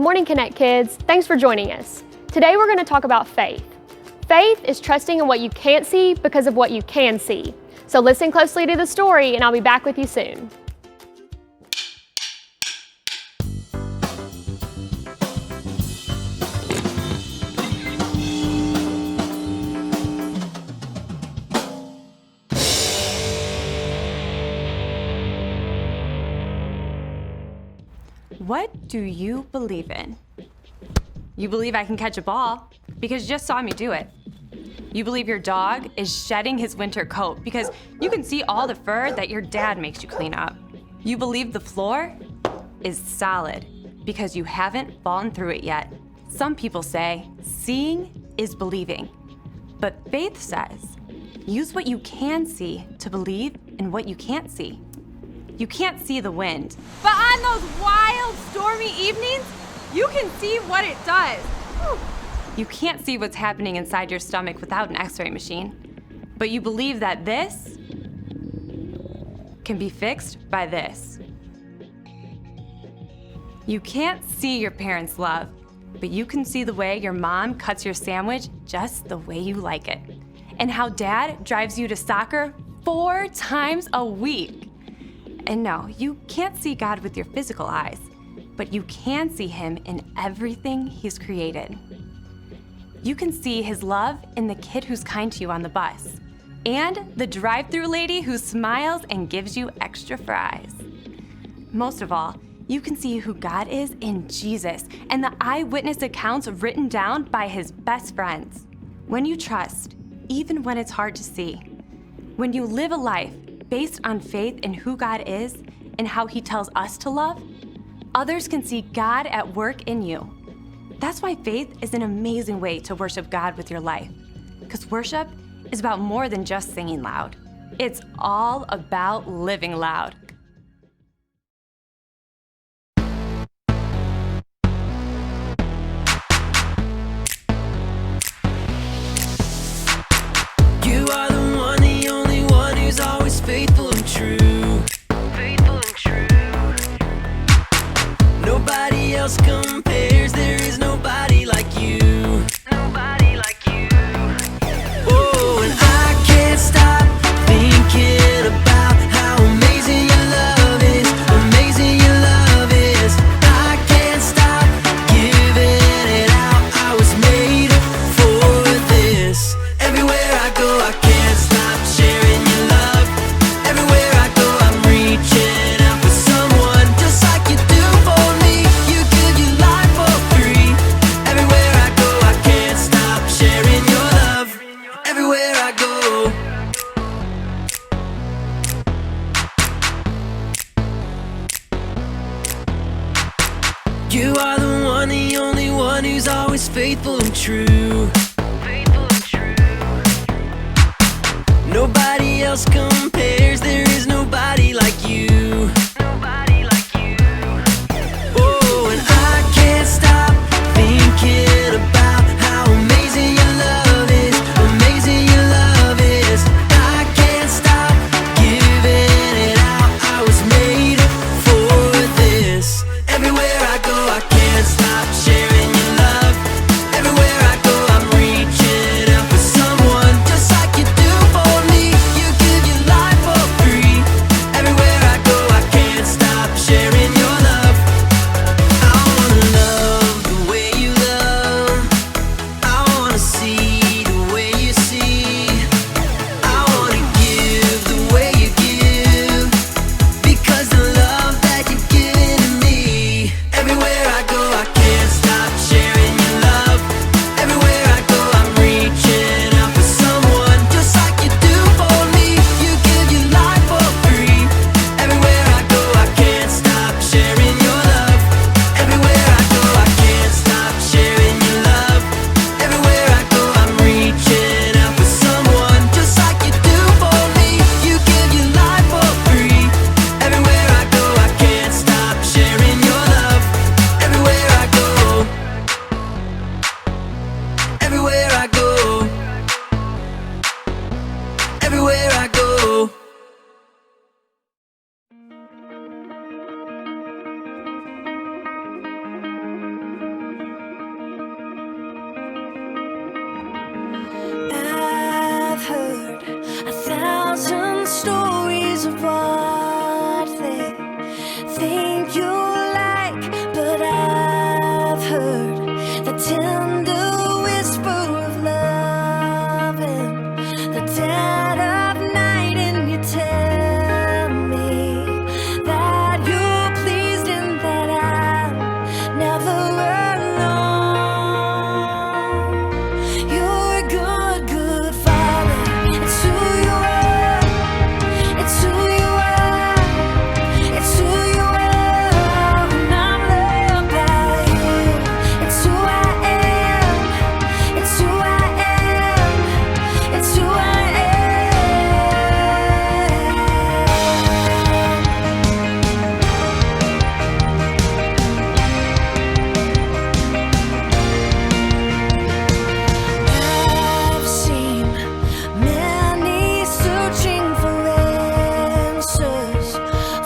morning, Connect Kids. Thanks for joining us. Today we're going to talk about faith. Faith is trusting in what you can't see because of what you can see. So listen closely to the story and I'll be back with you soon. What do you believe in? You believe I can catch a ball because you just saw me do it. You believe your dog is shedding his winter coat because you can see all the fur that your dad makes you clean up. You believe the floor is solid because you haven't fallen through it yet. Some people say seeing is believing, but faith says use what you can see to believe in what you can't see. You can't see the wind, but on those wild, stormy evenings, you can see what it does. You can't see what's happening inside your stomach without an X-ray machine, but you believe that this can be fixed by this. You can't see your parents' love, but you can see the way your mom cuts your sandwich just the way you like it, and how dad drives you to soccer 4 times a week. And no, you can't see God with your physical eyes, but you can see him in everything he's created. You can see his love in the kid who's kind to you on the bus, and the drive-thru lady who smiles and gives you extra fries. Most of all, you can see who God is in Jesus and the eyewitness accounts written down by his best friends. When you trust, even when it's hard to see, when you live a life based on faith in who God is and how he tells us to love, others can see God at work in you. That's why faith is an amazing way to worship God with your life. Because worship is about more than just singing loud. It's all about living loud. You are the one, the only one who's always faithful and true. Faithful and true. Nobody else compares, there is nobody like you. Nobody like you. Oh, and I can't stop thinking about how amazing your love is. Amazing your love is. I can't stop giving it out. I was made for this. Everywhere I go, I can't stop sharing your love. Everywhere I go, I'm reaching out for someone just like you do for me. You give your life tender whisper of love in the dead of night, and you tell me that you're pleased and that I'm never alone. You're a good, good father. It's who you are. It's who you are. It's who you are. And I'm loved by you. It's who I am. It's who I am. It's who I am. I've seen many searching for answers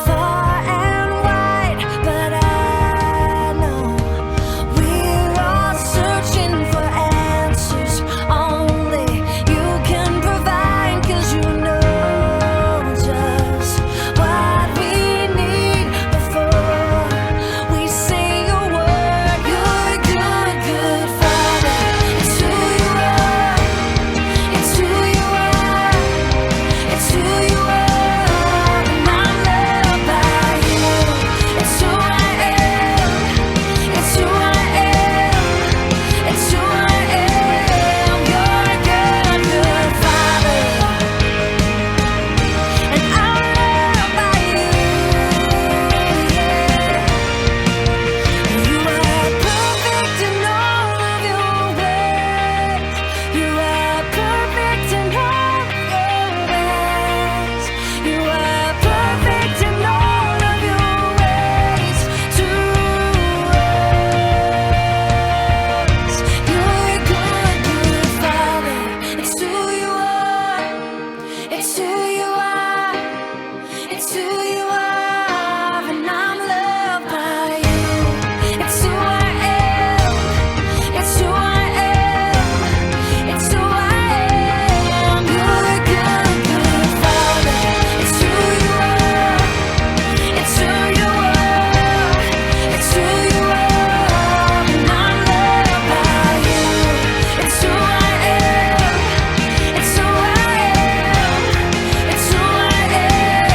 far and wide, but I know we're all searching for answers only you can provide, 'cause you know just what we need before we say a word. You're a good, good father. It's who you are. It's who you are. It's who you are. And I'm loved by you. It's who I am. It's who I am. It's who I am. You're a good, good father. And I'm loved by you. Yeah. You are perfect in all of your ways. You are perfect in all of your ways. You are perfect in all of your ways to us. You're a good, good father. It's who you are. It's who you are. It's who you are. And I'm loved by you. It's who I am. It's who I am. It's who I am. You're a good, good father. It's who you are. It's who you are. It's who you are. And I'm loved by you. It's who I am. It's who I am. It's who I am.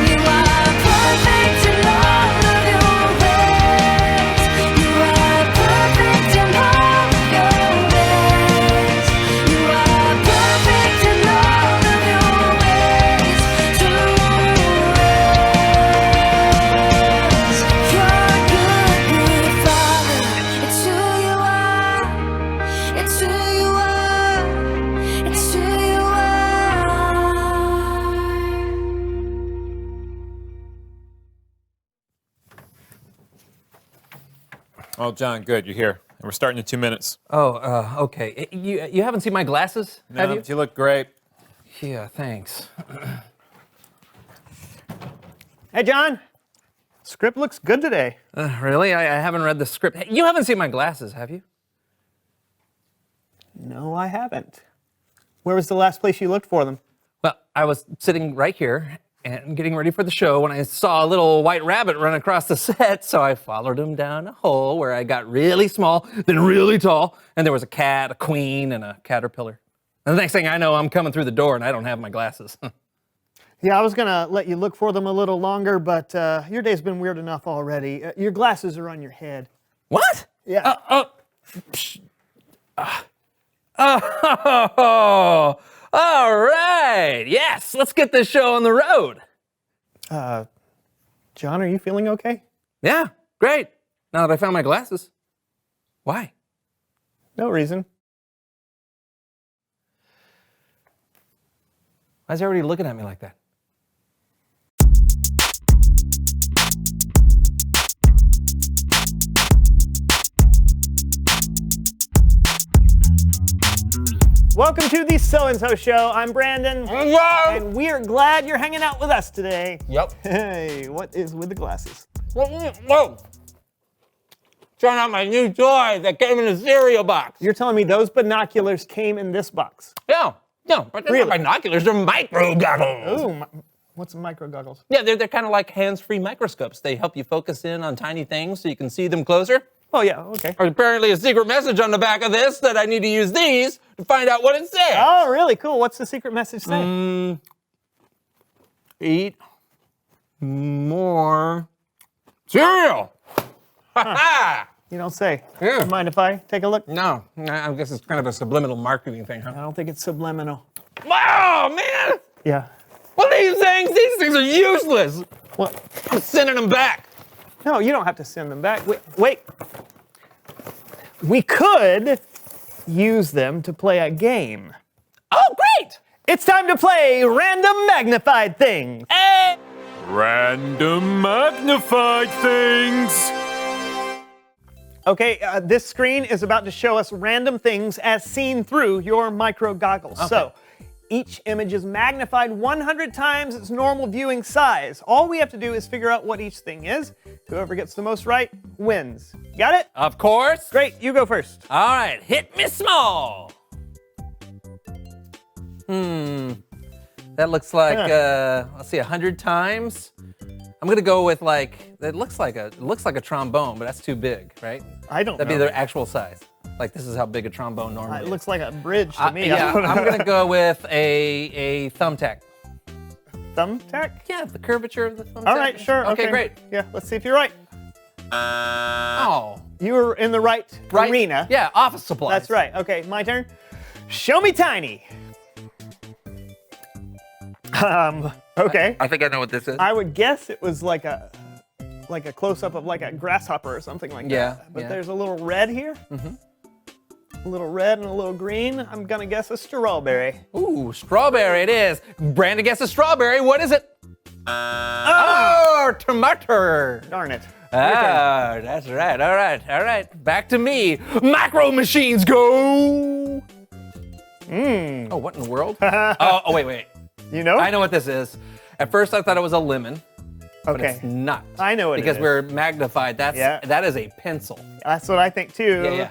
You are perfect in all of your ways. You are perfect in all of your ways. You are perfect in all of your ways to us. You're a good, good father. It's who you are. It's who you are. It's who you are. Oh, John, good. You're here. And we're starting in 2 minutes. Oh, okay. You haven't seen my glasses, have you? You look great. Yeah, thanks. Hey, John. Script looks good today. Really? I haven't read the script. Hey, you haven't seen my glasses, have you? No, I haven't. Where was the last place you looked for them? Well, I was sitting right here and getting ready for the show when I saw a little white rabbit run across the set, so I followed him down a hole where I got really small, then really tall, and there was a cat, a queen, and a caterpillar. And the next thing I know, I'm coming through the door and I don't have my glasses. Yeah, I was going to let you look for them a little longer, but your day's been weird enough already. Your glasses are on your head. What? Yeah. Oh, all right. Yes, let's get this show on the road. John, are you feeling okay? Yeah, great. Now that I found my glasses. Why? No reason. Why is everybody looking at me like that? Welcome to the So-and-So Show. I'm Brandon. Hello. And we are glad you're hanging out with us today. Yep. Hey, what is with the glasses? Whoa. Trying out my new toy that came in a cereal box. You're telling me those binoculars came in this box? Yeah, but they're Really? not binoculars, they're micro goggles. Ooh, what's micro goggles? Yeah, they're kind of like hands-free microscopes. They help you focus in on tiny things so you can see them closer. Oh, yeah, okay. There's apparently a secret message on the back of this that I need to use these to find out what it says. Oh, really cool. What's the secret message say? Eat more cereal. Ha You don't say. Yeah. You mind if I take a look? No, I guess it's kind of a subliminal marketing thing, huh? I don't think it's subliminal. Wow, man! Yeah. What are these things? These things are useless. Well, I'm sending them back. no, you don't have to send them back. Wait. We could use them to play a game. Oh, great! It's time to play Random Magnified Things. Hey! Random magnified things. Okay, this screen is about to show us random things as seen through your micro goggles. So, each image is magnified 100 times its normal viewing size. All we have to do is figure out what each thing is. Whoever gets the most right wins. Got it? Of course. Great, you go first. All right, hit me small. That looks like, let's see, 100 times. I'm gonna go with like, it looks like a trombone, but that's too big, right? I don't That'd know. be their actual size. Like this is how big a trombone normally It is. looks like a bridge to me. Yeah, I'm gonna go with a thumbtack. Thumbtack? Yeah, the curvature of the thumbtack. All right, sure. Okay, great. Yeah, let's see if you're right. Oh, You were in the right arena. Yeah, office supplies. That's right. Okay, my turn. Show me tiny. Okay. I think I know what this is. I would guess it was like a close-up of like a grasshopper or something like Yeah, that. But yeah. there's a little red here. A little red and a little green. I'm gonna guess a strawberry. Ooh, strawberry it is. Brandon guesses strawberry. What is it? Oh, tomato. Darn it. Ah, that's right. All right. Back to me. Macro machines go. Oh, what in the world? oh, wait. You know? I know what this is. At first, I thought it was a lemon, but Okay. it's not. I know what it because is. we're magnified. Yeah. That is a pencil. That's what I think too. Yeah.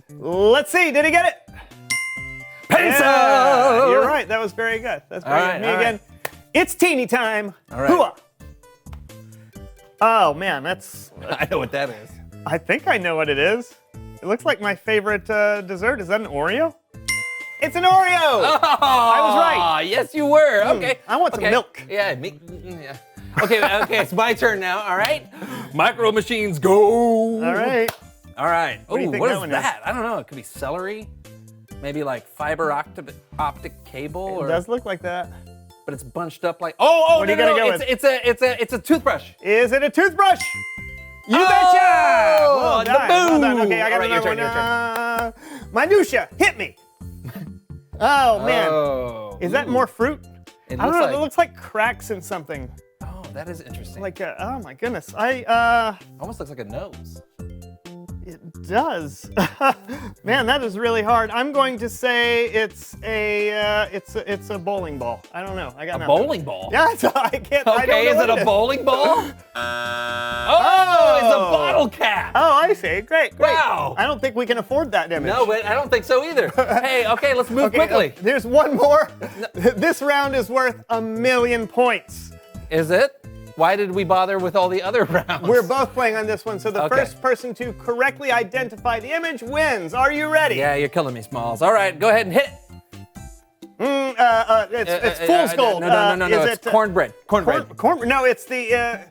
Let's see. Did he get it? Pencil. Yeah, you're right. That was very good. That's very All good. right, Me all again. It's teeny time. All right. Hooah. Oh man, that's. I know what that is. I think I know what it is. It looks like my favorite dessert. Is that an Oreo? It's an Oreo. Oh, I was right. Yes, you were. Okay. I want some milk. Yeah, yeah. Okay, it's my turn now. All right. Micro machines go. All right. All right. What do you Ooh, think what that is one that? I don't know. It could be celery. Maybe like fiber optic cable, It or does look like that. but it's bunched up like. Oh, What are you no, gonna no, go with? It's a toothbrush. Is it a toothbrush? You Oh, betcha! Well the done. Well done. boom. Okay, I got All right, your another turn, one. Minutia, hit me. Oh man, Oh. is that more fruit? It I don't looks know. like- It looks like cracks in something. Oh, that is interesting. Like oh my goodness, almost looks like a nose. it does. Man, that is really hard. I'm going to say it's a bowling ball. I don't know. I got A nothing. bowling ball. Yeah, I can't. I don't Okay, know is what it a bowling ball? Oh, it's a bottle cap. Oh, I see. Great. Wow. I don't think we can afford that image. No, but I don't think so either. Hey, okay, let's move quickly. There's one more. This round is worth 1,000,000 points. Is it? Why did we bother with all the other rounds? We're both playing on this one, so the Okay. first person to correctly identify the image wins. Are you ready? Yeah, you're killing me, Smalls. All right, go ahead and hit it. It's fool's gold. No. Is It's cornbread. Cornbread. No, it's the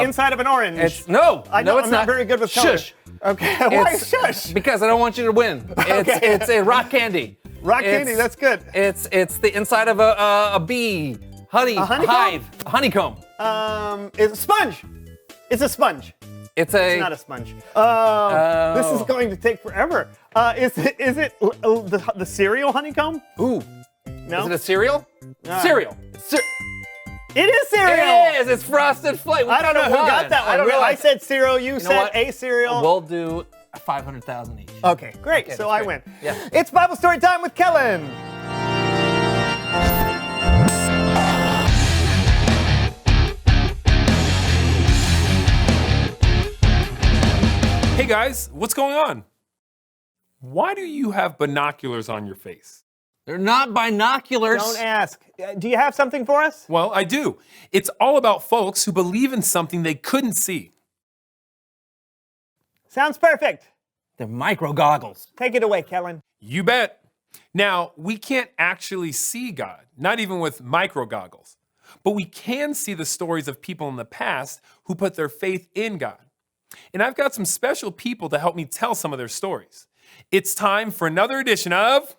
inside of an orange. It's no. I'm it's not very good with color. Shush. Okay, why It's- shush? Because I don't want you to win. It's a rock candy. Rock candy, It's- that's good. It's the inside of a bee, honey, honeycomb? hive, a honeycomb. It's a sponge. It's a sponge. It's It's not a sponge. This is going to take forever. Is it the cereal honeycomb? Ooh. No. Is it a cereal? Cereal. It is cereal. It is. It's Frosted Flake. We I don't know kinda who got won. that one. I don't know. I said cereal. You know said what? a cereal. We'll do 500,000 each. Okay, great. Okay, so that's I great. win. Yeah. It's Bible story time with Kellen. Hey guys, what's going on? Why do you have binoculars on your face? They're not binoculars. Don't ask. Do you have something for us? Well, I do. It's all about folks who believe in something they couldn't see. Sounds perfect. They're micro goggles. Take it away, Kellen. You bet. Now, we can't actually see God, not even with micro goggles. But we can see the stories of people in the past who put their faith in God. And I've got some special people to help me tell some of their stories. It's time for another edition of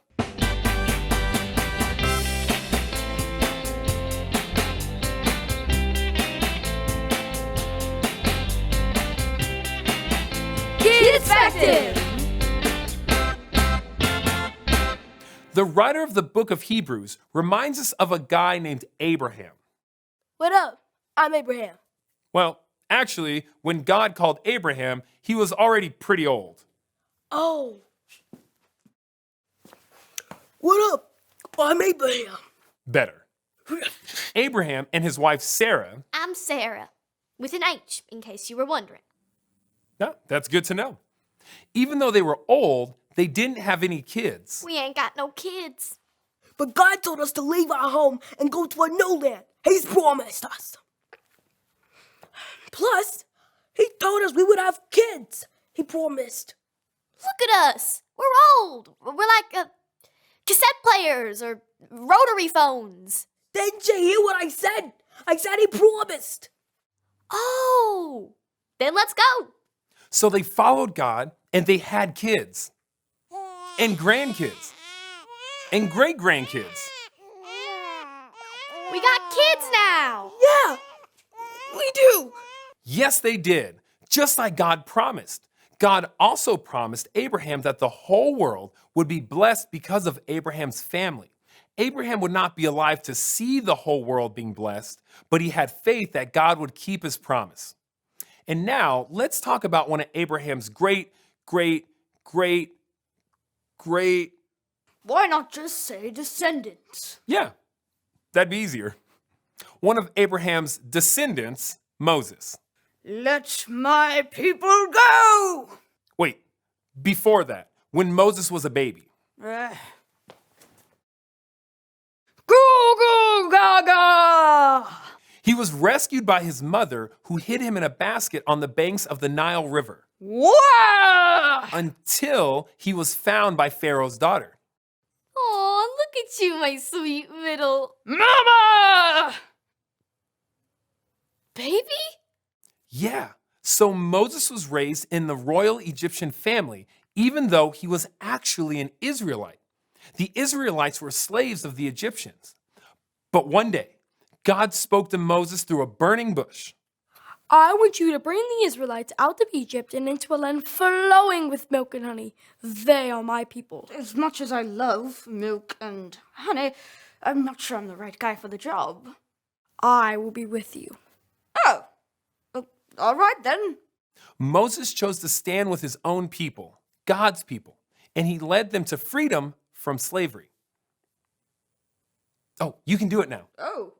Kidz. The writer of the book of Hebrews reminds us of a guy named Abraham. What up? I'm Abraham. Well, actually, when God called Abraham, he was already pretty old. Oh. What up? I'm Abraham. Better. Abraham and his wife Sarah. I'm Sarah, with an H, in case you were wondering. No, that's good to know. Even though they were old, they didn't have any kids. We ain't got no kids. But God told us to leave our home and go to a new land. He's promised us. Plus, he told us we would have kids. He promised. Look at us. We're old. We're like cassette players or rotary phones. Didn't you hear what I said? I said he promised. Oh, then let's go. So they followed God and they had kids and grandkids and great-grandkids. We got kids now. Yeah, we do. Yes, they did, just like God promised. God also promised Abraham that the whole world would be blessed because of Abraham's family. Abraham would not be alive to see the whole world being blessed, but he had faith that God would keep his promise. And now let's talk about one of Abraham's great. Why not just say descendants? Yeah, that'd be easier. One of Abraham's descendants, Moses. Let my people go! Wait, before that, when Moses was a baby. Goo goo gaga! He was rescued by his mother, who hid him in a basket on the banks of the Nile River. Wah! Until he was found by Pharaoh's daughter. Oh, look at you, my sweet little Mama! baby. Yeah, so Moses was raised in the royal Egyptian family, even though he was actually an Israelite. The Israelites were slaves of the Egyptians. But one day, God spoke to Moses through a burning bush. I want you to bring the Israelites out of Egypt and into a land flowing with milk and honey. They are my people. As much as I love milk and honey, I'm not sure I'm the right guy for the job. I will be with you. Oh, all right then. Moses chose to stand with his own people, God's people, and he led them to freedom from slavery. Oh, you can do it now. Oh,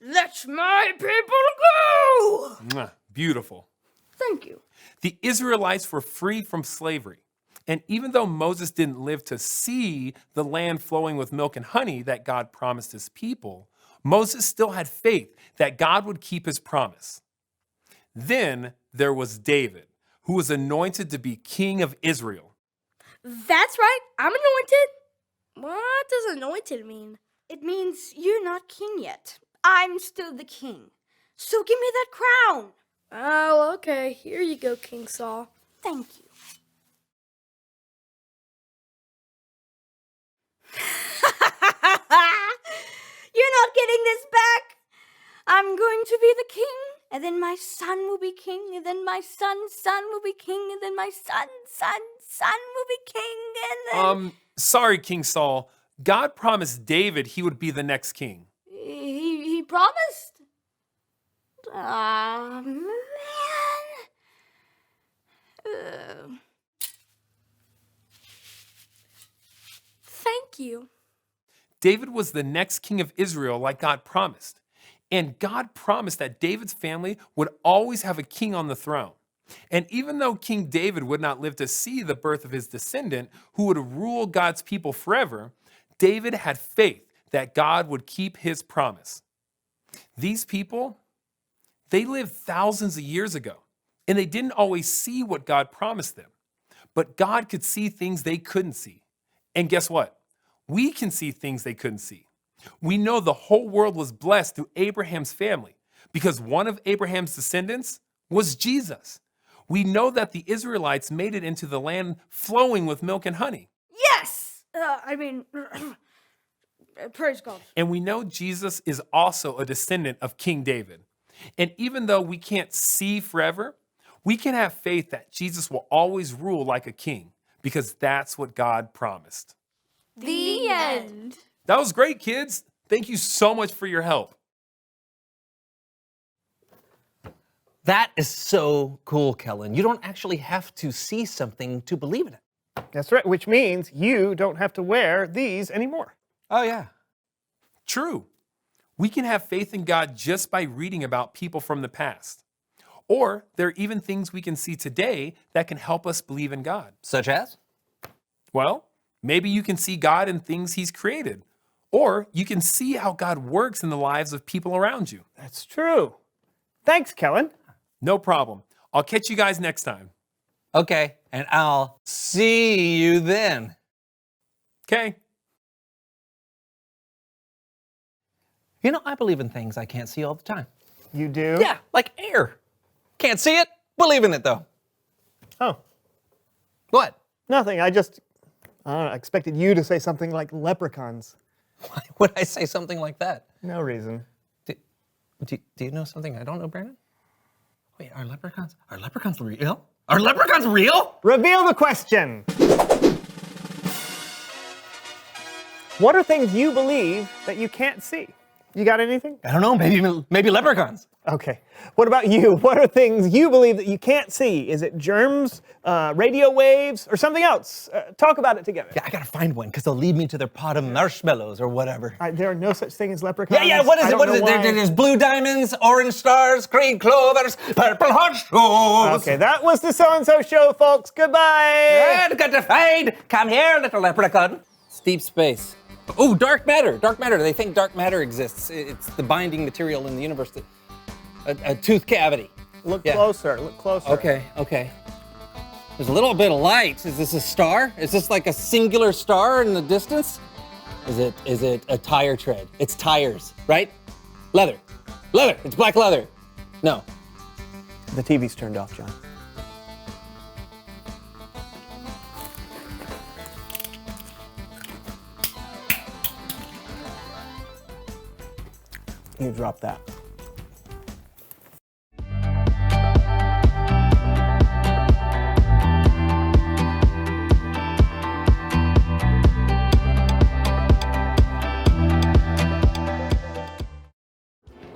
let my people go! Mwah, beautiful. Thank you. The Israelites were free from slavery. And even though Moses didn't live to see the land flowing with milk and honey that God promised his people, Moses still had faith that God would keep his promise. Then there was David, who was anointed to be king of Israel. That's right. I'm anointed. What does anointed mean? It means you're not king yet. I'm still the king. So give me that crown. Oh, okay. Here you go, King Saul. Thank you. You're not getting this back. I'm going to be the king, and then my son will be king, and then my son's son will be king, and then my son's son will be king, and then... Sorry, King Saul. God promised David he would be the next king. He promised? Man. Thank you. David was the next king of Israel like God promised. And God promised that David's family would always have a king on the throne. And even though King David would not live to see the birth of his descendant who would rule God's people forever, David had faith that God would keep his promise. These people, they lived thousands of years ago. and they didn't always see what God promised them. But God could see things they couldn't see. And guess what? We can see things they couldn't see. We know the whole world was blessed through Abraham's family because one of Abraham's descendants was Jesus. We know that the Israelites made it into the land flowing with milk and honey. Yes! Praise God. And we know Jesus is also a descendant of King David. And even though we can't see forever, we can have faith that Jesus will always rule like a king because that's what God promised. The end. That was great, kids. Thank you so much for your help. That is so cool, Kellen. You don't actually have to see something to believe in it. That's right, which means you don't have to wear these anymore. Oh, yeah. True. We can have faith in God just by reading about people from the past. Or there are even things we can see today that can help us believe in God. Such as? Well, maybe you can see God in things He's created. Or you can see how God works in the lives of people around you. That's true. Thanks, Kellen. No problem. I'll catch you guys next time. Okay, and I'll see you then. Okay. You know, I believe in things I can't see all the time. You do? Yeah, like air. Can't see it, believe in it though. Oh, What? nothing. I expected you to say something like leprechauns. Why would I say something like that? No reason. Do you know something I don't know, Brandon? Wait, are leprechauns real? Are leprechauns real? Reveal the question. What are things you believe that you can't see? You got anything? I don't know, maybe leprechauns. Okay. What about you? What are things you believe that you can't see? Is it germs, radio waves, or something else? Talk about it together. Yeah, I gotta find one, because they'll lead me to their pot of marshmallows or whatever. There are no such thing as leprechauns. Yeah, what is I it? don't What is know it? why. There's blue diamonds, orange stars, green clovers, purple horseshoes. Okay, that was the So-and-So Show, folks. Goodbye. And got to find. Come here, little leprechaun. It's deep space. Oh, dark matter. Dark matter. They think dark matter exists. It's the binding material in the universe. A tooth cavity. Look Yeah. closer. Look closer. Okay. There's a little bit of light. Is this a star? Is this like a singular star in the distance? Is it a tire tread? It's tires, right? Leather. It's black leather. No. The TV's turned off, John. You drop that.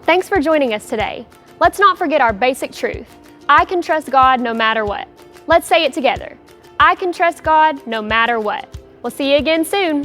Thanks for joining us today. Let's not forget our basic truth. I can trust God no matter what. Let's say it together. I can trust God no matter what. We'll see you again soon.